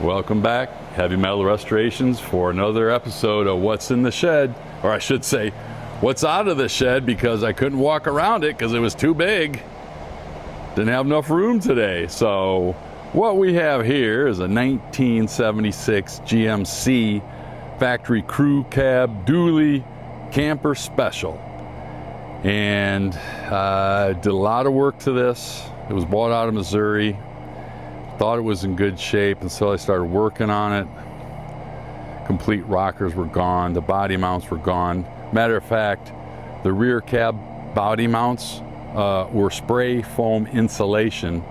Welcome back, Heavy Metal Restorations, for another episode of What's in the Shed, or I should say, what's out of the shed, because I couldn't walk around it because it was too big. Didn't have enough room today. So what we have here is a 1976 GMC factory crew cab dually camper special. And did a lot of work to this. It was bought out of Missouri. Thought it was in good shape until I started working on it. Complete rockers were gone. The body mounts were gone. Matter of fact, the rear cab body mounts were spray foam insulation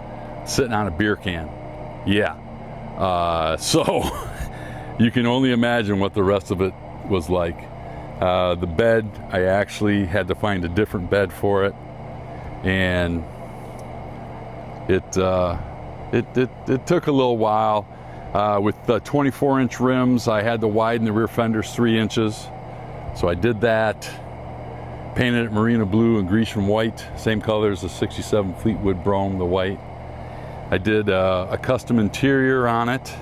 sitting on a beer can. Yeah. So you can only imagine what the rest of it was like. The bed, I actually had to find a different bed for it. And it took a little while. With the 24-inch rims, I had to widen the rear fenders 3 inches. So I did that. Painted it Marina blue and Grecian white, same color as the 67 Fleetwood Brougham, the white. I did a custom interior on it.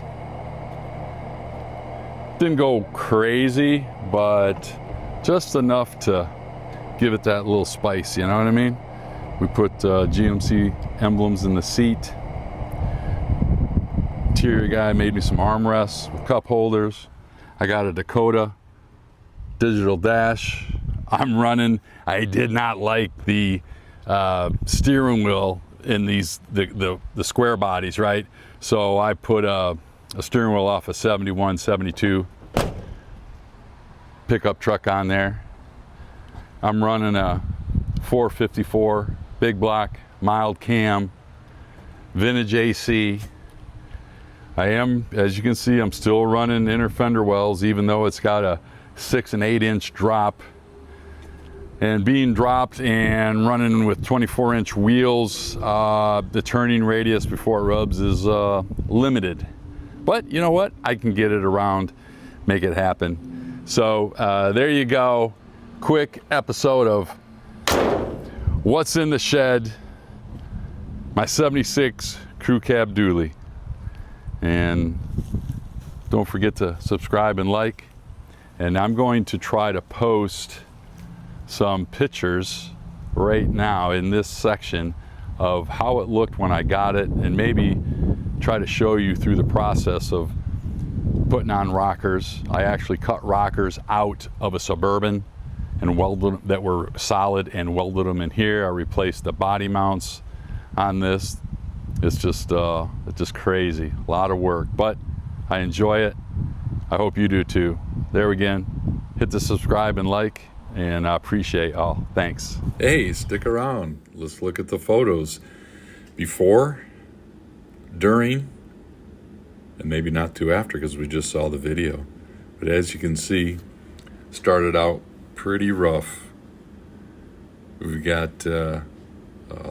Didn't go crazy, but just enough to give it that little spice, you know what I mean? We put GMC emblems in the seat. Interior guy made me some armrests with cup holders. I got a Dakota digital dash. I'm running. I did not like the steering wheel in these the square bodies, right? So I put a steering wheel off a 71, 72 pickup truck on there. I'm running a 454 big block mild cam vintage AC. I am, as you can see, I'm still running inner fender wells, even though it's got a 6 and 8 inch drop. And being dropped and running with 24-inch wheels, the turning radius before it rubs is limited. But you know what? I can get it around, make it happen. So there you go. Quick episode of What's in the Shed, my 76 crew cab dually. And don't forget to subscribe and like. And I'm going to try to post some pictures right now in this section of how it looked when I got it, and maybe try to show you through the process of putting on rockers. I actually cut rockers out of a Suburban and welded them, that were solid, and welded them in here. I replaced the body mounts on this. It's just crazy, a lot of work, but I enjoy it. I hope you do too. There again, hit the subscribe and like, and I appreciate all. Thanks. Hey, stick around. Let's look at the photos. Before, during, and maybe not too after, because we just saw the video. But as you can see, started out pretty rough. We've got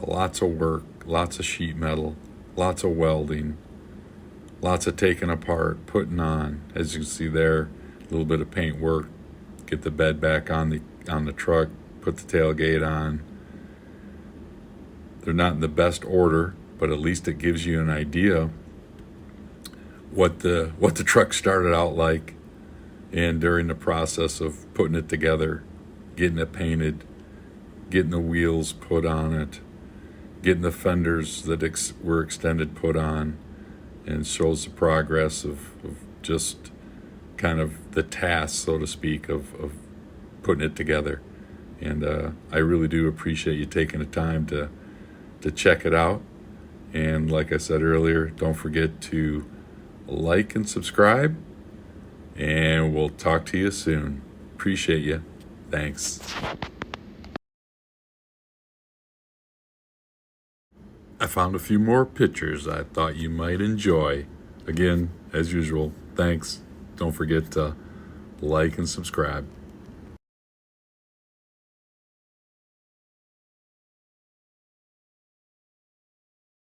lots of work, lots of sheet metal, lots of welding, lots of taking apart, putting on. As you can see there, a little bit of paint work, get the bed back on the truck, put the tailgate on. They're not in the best order, but at least it gives you an idea what the truck started out like, and during the process of putting it together, getting it painted, getting the wheels put on it, getting the fenders that were extended put on, and shows the progress of just kind of the task, so to speak, of putting it together. And I really do appreciate you taking the time to check it out. And like I said earlier, don't forget to like and subscribe, and we'll talk to you soon. Appreciate you. Thanks. I found a few more pictures I thought you might enjoy. Again, as usual, thanks. Don't forget to like and subscribe.